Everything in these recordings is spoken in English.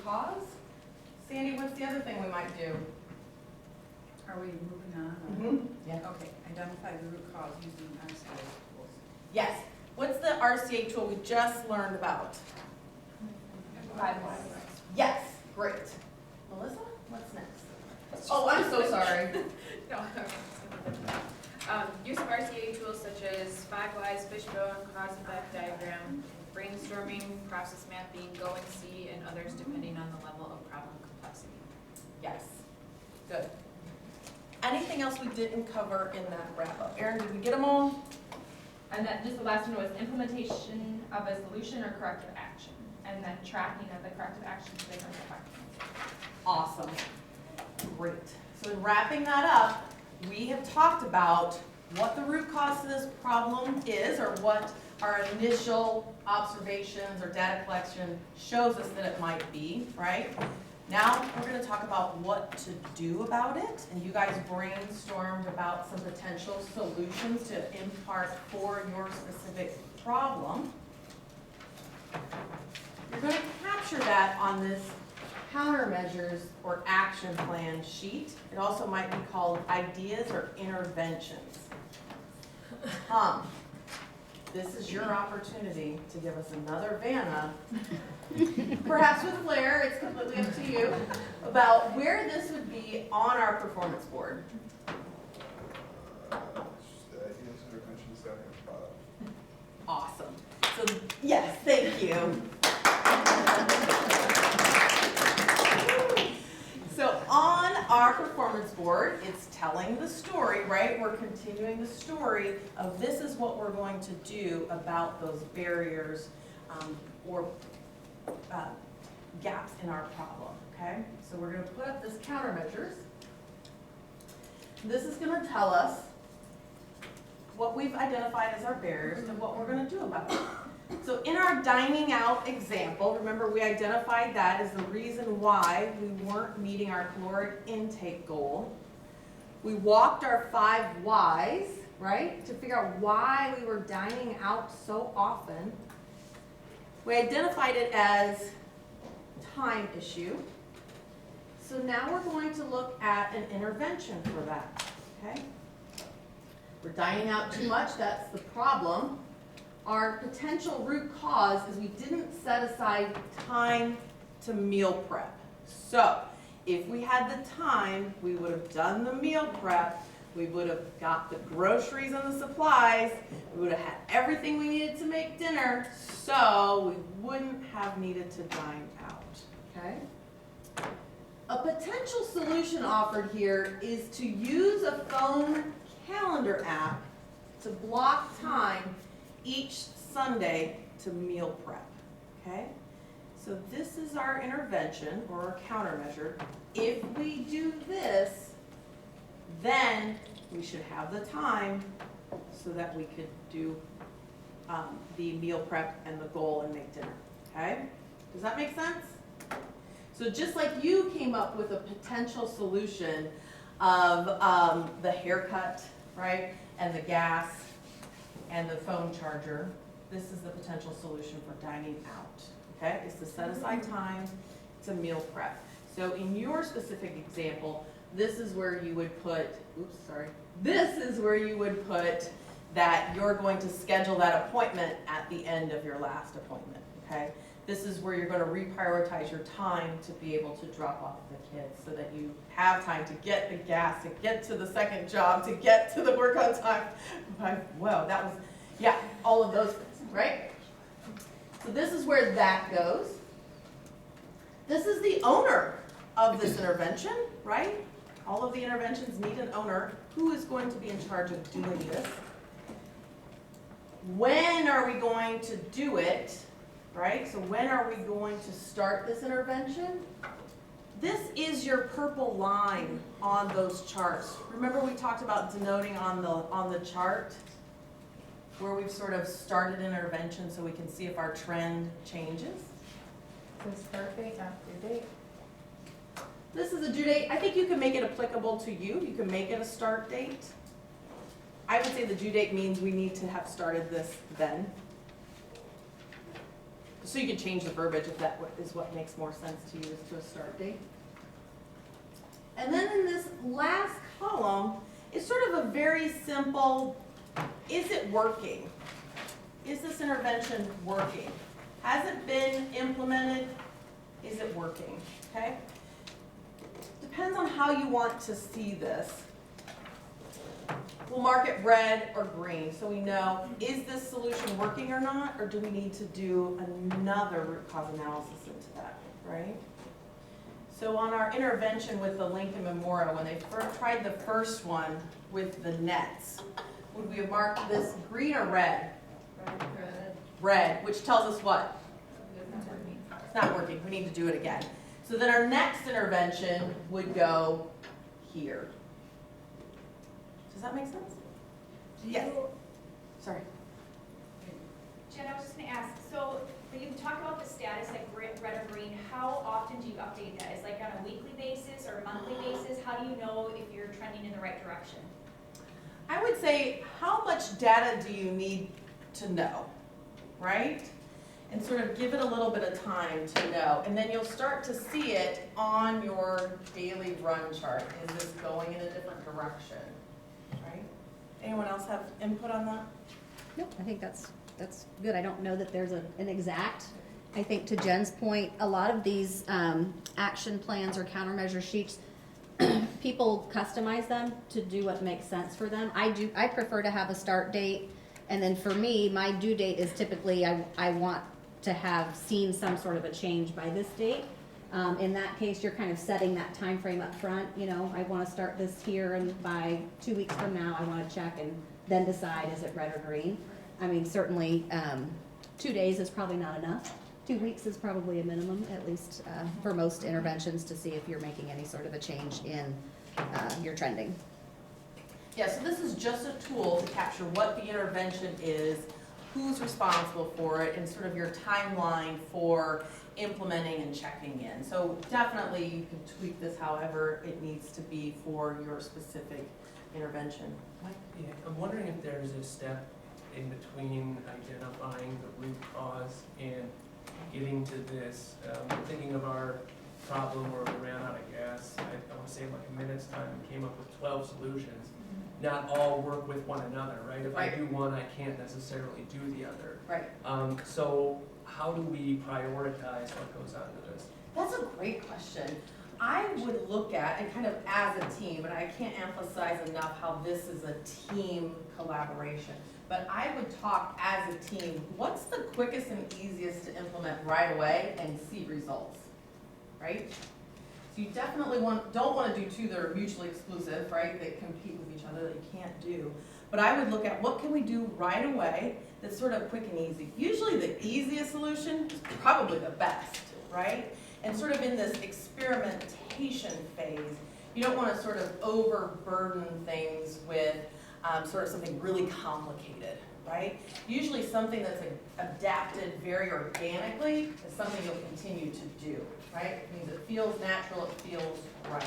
cause. Sandy, what's the other thing we might do? Are we moving on? Yeah. Okay, identify the root cause using RCA tools. Yes. What's the RCA tool we just learned about? 5 whys. Yes. Great. Melissa, what's next? Oh, I'm so sorry. No. Use of RCA tools such as 5 whys, fishbone, cause-effect diagram, brainstorming, process mapping, go and see, and others depending on the level of problem complexity. Yes. Good. Anything else we didn't cover in that wrap-up? Erin, did we get them all? And then just the last one was implementation of a solution or corrective action, and then tracking of the corrective action to different departments. Awesome. Great. So in wrapping that up, we have talked about what the root cause to this problem is, or what our initial observations or data collection shows us that it might be, right? Now we're going to talk about what to do about it, and you guys brainstormed about some potential solutions to impart for your specific problem. You're going to capture that on this countermeasures or action plan sheet. It also might be called ideas or interventions. This is your opportunity to give us another Vanna, perhaps with flair, it's completely up to you, about where this would be on our performance board. Ideas, interventions, second spot. Awesome. So, yes, thank you. So on our performance board, it's telling the story, right? We're continuing the story of this is what we're going to do about those barriers or gaps in our problem, okay? So we're going to put up this countermeasures. This is going to tell us what we've identified as our barriers and what we're going to do about it. So in our dining out example, remember we identified that as the reason why we weren't meeting our caloric intake goal. We walked our 5 whys, right, to figure out why we were dining out so often. We identified it as time issue. So now we're going to look at an intervention for that, okay? We're dining out too much, that's the problem. Our potential root cause is we didn't set aside time to meal prep. So if we had the time, we would have done the meal prep, we would have got the groceries and the supplies, we would have had everything we needed to make dinner, so we wouldn't have needed to dine out, okay? A potential solution offered here is to use a phone calendar app to block time each Sunday to meal prep, okay? So this is our intervention or our countermeasure. If we do this, then we should have the time so that we could do the meal prep and the goal and make dinner, okay? Does that make sense? So just like you came up with a potential solution of the haircut, right, and the gas, and the phone charger, this is the potential solution for dining out, okay? It's to set aside time to meal prep. So in your specific example, this is where you would put, this is where you would put that you're going to schedule that appointment at the end of your last appointment, okay? This is where you're going to reprioritize your time to be able to drop off the kids so that you have time to get the gas, to get to the second job, to get to the work on time. Whoa, that was, yeah, all of those things, right? So this is where that goes. This is the owner of this intervention, right? All of the interventions need an owner. Who is going to be in charge of doing this? When are we going to do it? Right? So when are we going to start this intervention? This is your purple line on those charts. Remember we talked about denoting on the chart where we've sort of started intervention so we can see if our trend changes. So start date, not due date. This is a due date. I think you can make it applicable to you. You can make it a start date. I would say the due date means we need to have started this then. So you can change the verbiage if that is what makes more sense to you as to a start date. And then in this last column, it's sort of a very simple, is it working? Is this intervention working? Has it been implemented? Is it working? Okay? Depends on how you want to see this. We'll mark it red or green so we know, is this solution working or not, or do we need to do another root cause analysis into that, right? So on our intervention with the Lincoln Memorial, when they tried the first one with the nets, would we have marked this green or red? Red, which tells us what? It's not working, we need to do it again. So then our next intervention would go here. Does that make sense? Yes. Sorry. Jen, I was just gonna ask, so when you talk about the status like red or green, how often do you update that? Is it like on a weekly basis or a monthly basis? How do you know if you're trending in the right direction? I would say, how much data do you need to know, right? And sort of give it a little bit of time to know. And then you'll start to see it on your daily run chart. Is this going in a different direction, right? Anyone else have input on that? Nope, I think that's good. I don't know that there's an exact. I think to Jen's point, a lot of these action plans or countermeasure sheets, people customize them to do what makes sense for them. I prefer to have a start date, and then for me, my due date is typically, I want to have seen some sort of a change by this date. In that case, you're kind of setting that time frame up front. You know, I want to start this here, and by 2 weeks from now, I want to check and then decide, is it red or green? I mean, certainly 2 days is probably not enough. 2 weeks is probably a minimum, at least for most interventions, to see if you're making any sort of a change in your trending. Yeah, so this is just a tool to capture what the intervention is, who's responsible for it, and sort of your timeline for implementing and checking in. So definitely you can tweak this however it needs to be for your specific intervention. Yeah, I'm wondering if there's a step in between identifying the root cause and getting to this. Thinking of our problem where we ran out of gas, I want to say in like a minute's time, we came up with 12 solutions. Not all work with one another, right? If I do one, I can't necessarily do the other. Right. So how do we prioritize what goes on to this? That's a great question. I would look at, and kind of as a team, and I can't emphasize enough how this is a team collaboration, but I would talk as a team, what's the quickest and easiest to implement right away and see results, right? So you definitely don't want to do two that are mutually exclusive, right, that compete with each other that you can't do. But I would look at what can we do right away that's sort of quick and easy. Usually the easiest solution is probably the best, right? And sort of in this experimentation phase, you don't want to sort of overburden things with sort of something really complicated, right? Usually something that's adapted very organically is something you'll continue to do, right? It means it feels natural, it feels right.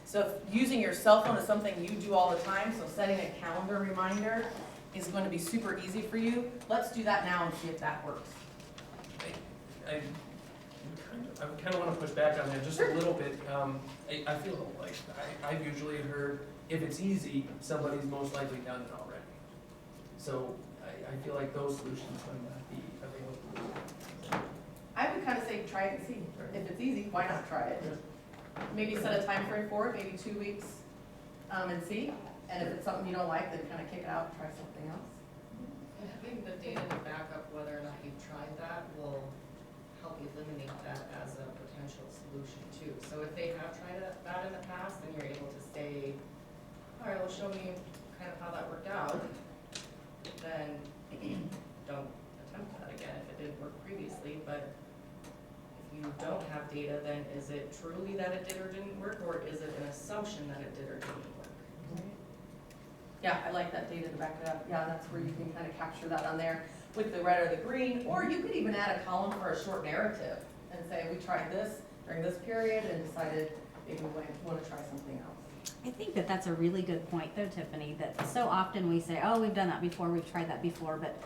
So if using your cell phone is something you do all the time, so setting a calendar reminder is going to be super easy for you. Let's do that now and see if that works. I kind of want to push back on that just a little bit. I feel like I've usually heard if it's easy, somebody's most likely done it already. So I feel like those solutions might not be available. I would kind of say try it and see. If it's easy, why not try it? Maybe set a time frame for it, maybe 2 weeks, and see. And if it's something you don't like, then kind of kick it out and try something else. Having the data to back up whether or not you've tried that will help eliminate that as a potential solution too. So if they have tried that in the past, then you're able to say, all right, well, show me kind of how that worked out. Then don't attempt that again if it did work previously. But if you don't have data, then is it truly that it did or didn't work, or is it an assumption that it did or didn't work? Yeah, I like that data to back it up. Yeah, that's where you can kind of capture that on there with the red or the green, or you could even add a column for a short narrative and say, we tried this during this period and decided maybe we want to try something else. I think that that's a really good point though, Tiffany, that so often we say, oh, we've done that before, we've tried that before, but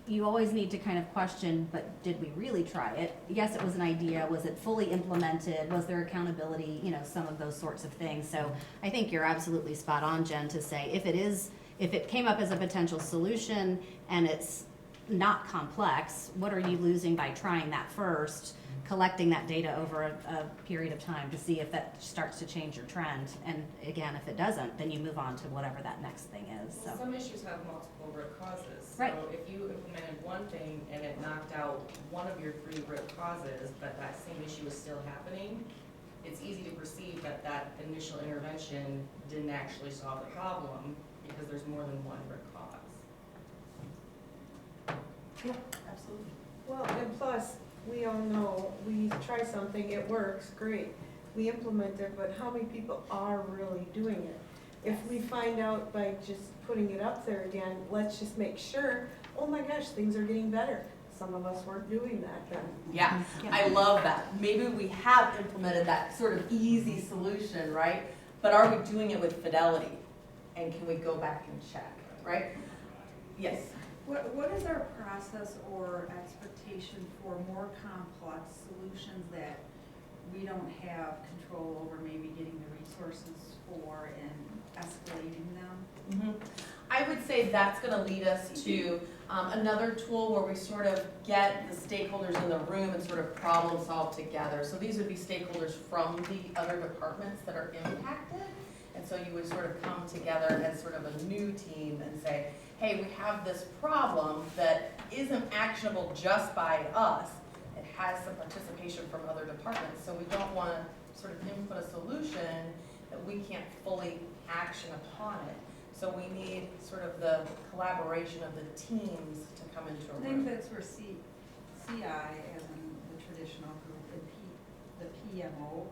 you always need to kind of question, but did we really try it? Yes, it was an idea. Was it fully implemented? Was there accountability? You know, some of those sorts of things. So I think you're absolutely spot on, Jen, to say if it came up as a potential solution and it's not complex, what are you losing by trying that first, collecting that data over a period of time to see if that starts to change your trend? And again, if it doesn't, then you move on to whatever that next thing is. Well, So some issues have multiple root causes. Right. So if you implemented one thing and it knocked out one of your 3 root causes, but that same issue is still happening, it's easy to perceive that that initial intervention didn't actually solve the problem because there's more than one root cause. Yeah, absolutely. Well, and plus, we all know, we try something, it works, great. We implement it, but how many people are really doing it? If we find out by just putting it up there again, let's just make sure, oh my gosh, things are getting better. Some of us weren't doing that then. Yeah, I love that. Maybe we have implemented that sort of easy solution, right? But are we doing it with fidelity? And can we go back and check, right? Yes. What is our process or expectation for more complex solutions that we don't have control over, maybe getting the resources for and escalating them? I would say that's gonna lead us to another tool where we sort of get the stakeholders in the room and sort of problem solve together. So these would be stakeholders from the other departments that are impacted. And so you would sort of come together as sort of a new team and say, hey, we have this problem that isn't actionable just by us. It has some participation from other departments. So we don't want to sort of input a solution that we can't fully action upon it. So we need sort of the collaboration of the teams to come into a I think room. that's where CI, as in the traditional group, and the PMO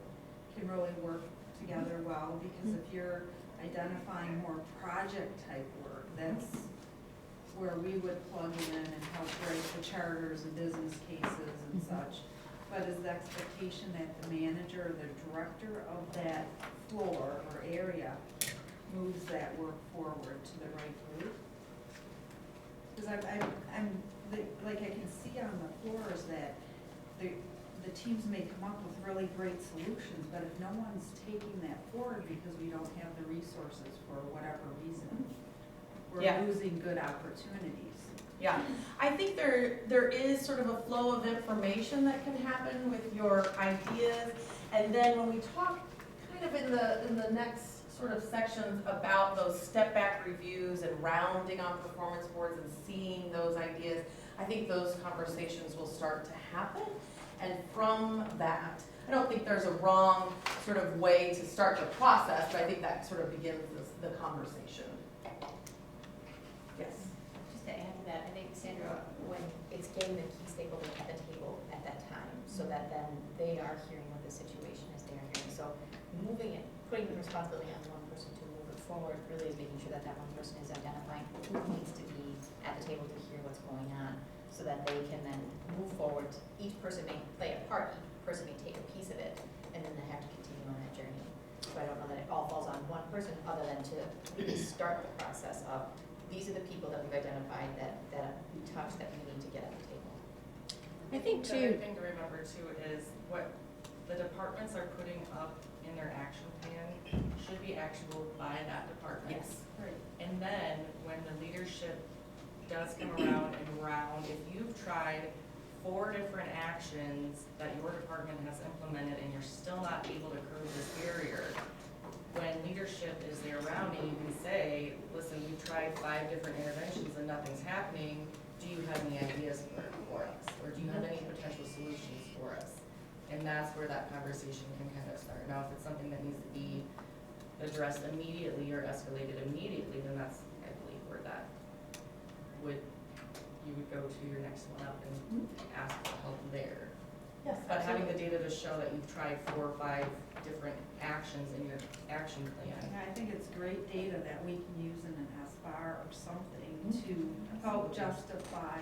can really work together well, because if you're identifying more project type work, that's where we would plug in and help write the charters and business cases and such. But is the expectation that the manager or the director of that floor or area moves that work forward to the right group? Because like I can see on the floors that the teams may come up with really great solutions, but if no one's taking that forward because we don't have the resources for whatever reason, we're Yeah. losing good opportunities. Yeah, I think there is sort of a flow of information that can happen with your ideas. And then when we talk kind of in the next sort of sections about those step back reviews and rounding on performance boards and seeing those ideas, I think those conversations will start to happen. And from that, I don't think there's a wrong sort of way to start the process, but I think that sort of begins the conversation. Yes. Just to add to that, I think Sandra, when it's getting the key stakeholders at the table at that time, so that then they are hearing what the situation is, they are hearing. So moving it, putting the responsibility on one person to move it forward really is making sure that that one person is identifying who needs to be at the table to hear what's going on, so that they can then move forward. Each person may play a part, each person may take a piece of it, and then they have to continue on that journey. So I don't know that it all falls on one person, other than to really start the process of, these are the people that we've identified that we touch, that we need to get at the table. I think The other too, thing to remember too is what the departments are putting up in their action plan should be actionable by that department. Yes. Right. And then when the leadership does come around and round, if you've tried 4 different actions that your department has implemented and you're still not able to curb this barrier, when leadership is there rounding, you can say, listen, we've tried 5 different interventions and nothing's happening. Do you have any ideas for us? Or do you have any potential solutions for us? And that's where that conversation can kind of start. Now, if it's something that needs to be addressed immediately or escalated immediately, then that's, I believe, where that you would go to your next one up and ask for help there. Yes, But having the absolutely. data to show that you've tried 4 or 5 different actions in your action plan. Yeah, I think it's great data that we can use in an SBAR or something to help justify,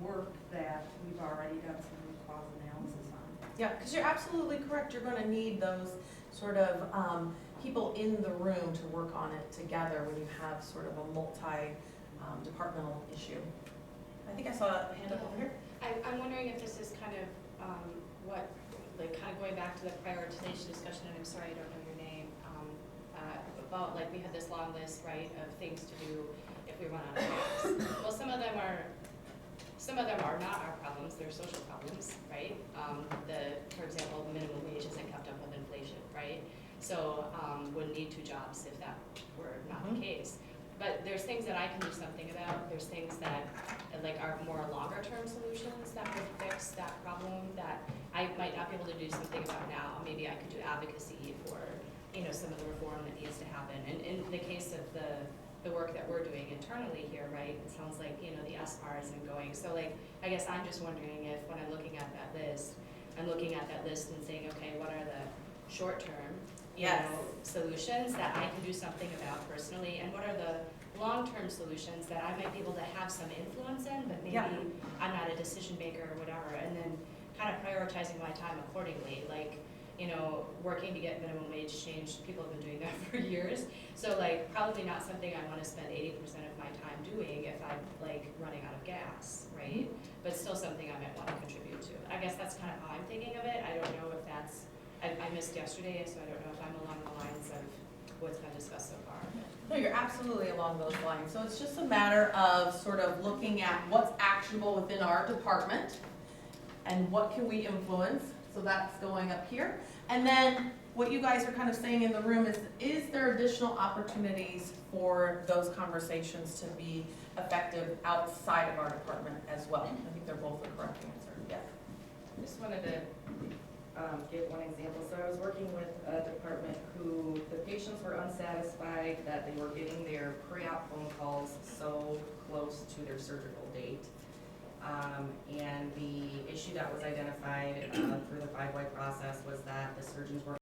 work that we've already done some root cause analysis on. Yeah, because you're absolutely correct. You're going to need those sort of people in the room to work on it together when you have sort of a multi departmental issue. I think I saw a hand up over here. I'm wondering if this is kind of, kind of going back to the prioritization discussion, and I'm sorry, I don't know your name, about, like, we had this long list, right, of things to do if we run out of gas. Well, some of them are not our problems, they're social problems, right? For example, minimum wage isn't kept up with inflation, right? So, wouldn't need 2 jobs if that were not the case. But there's things that I can do something about, there's things that, like, are more longer term solutions that would fix that problem that I might not be able to do something about now. Maybe I could do advocacy for, some of the reform that needs to happen. And in the case of the work that we're doing internally here, right, it sounds like, the SR isn't going. So, like, I guess I'm just wondering if when I'm looking at that list, I'm looking at that list and saying, okay, what are the short term, solutions that I can do something about personally, and what are the long-term solutions that I might be able to have some influence in, but maybe I'm not a decision maker or whatever, and then kind of prioritizing my time accordingly, like, working to get minimum wage changed, people have been doing that for years, so, like, probably not something I want to spend 80% of my time doing if I'm, like, running out of gas, right? But still something I might want to contribute to. I guess that's kind of how I'm thinking of it. I don't know if that's, I missed yesterday, so I don't know if I'm along the lines of what's been discussed so far. No, you're absolutely along those lines. So it's just a matter of sort of looking at what's actionable within our department and what can we influence. So that's going up here. And then what you guys are kind of saying in the room is there additional opportunities for those conversations to be effective outside of our department as well? I think they're both the correct answer. Yes. I just wanted to give one example. So I was working with a department who the patients were unsatisfied that they were getting their pre-op phone calls so close to their surgical date. And the issue that was identified through the 5Y process was that the surgeons were